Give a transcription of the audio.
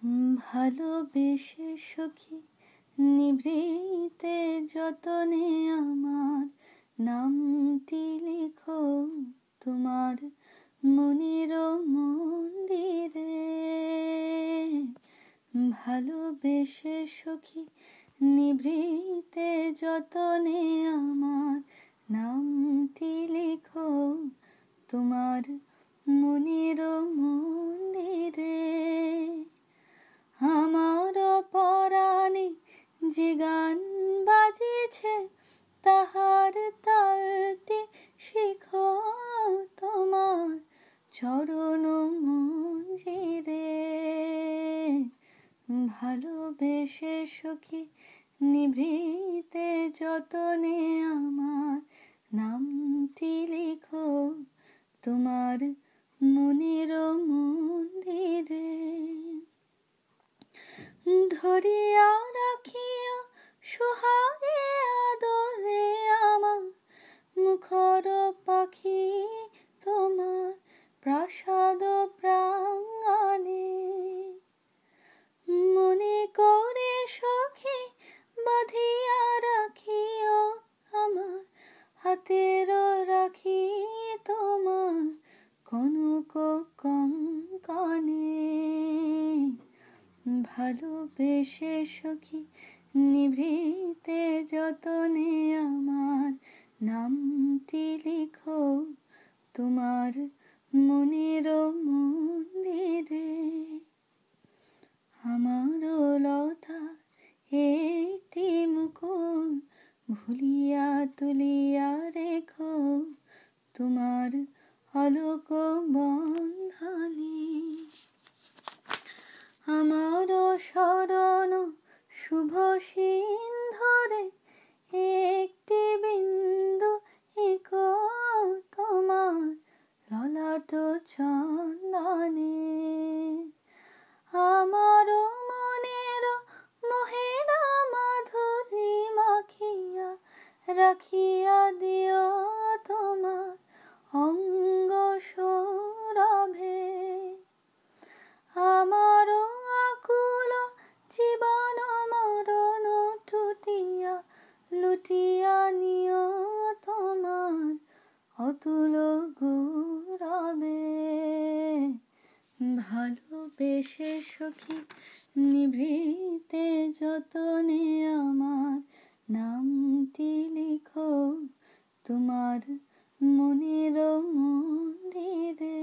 ভালোবেসে সখী নিভৃতে যতনে আমার নামটি লিখো তোমার মনের মন্দিরে। ভালোবেসে সখী নিভৃতে যতনে আমার নামটি লিখো তোমার মনের মন্দিরে। আমার পরাণে যে গান বাজিছে তাহার তালটি শিখো তোমার চরণ মঞ্জিরে। ভালোবেসে সখী নিভৃতে যতনে আমার নামটি লিখো তোমার মনের মন্দিরে। ধরিয়া রাখিয়া সোহাগে আদরে আমার মুখর পাখি তোমার প্রাসাদ প্রাঙ্গণে। মনে করে সখী বাঁধিয়া রাখিও আমার হাতের রাখি তোমার কনক কঙ্কণে। ভালোবেসে সখী নিভৃতে যতনে আমার নামটি লিখো তোমার মনের মন্দিরে। আমার লতা একটি মুকুল ভুলিয়া তুলিয়া রেখো তোমার অলোক বন্ধনে। আমার শরণ শুভ সিন্ধরে একটি বিন্দু এঁকো তোমার ললাট চন্দনে। আমার মনের মোহের মাধুরী মাখিয়া রাখিয়া দিও তোমার অঙ্গ সৌরভে। আমার আকুল জীবন মরণ টুটিয়া লুটিয়া নিও তোমার অতুল গৌরবে। ভালোবেসে সখী নিভৃতে যতনে আমার নামটি লিখো তোমার মনের মন্দিরে।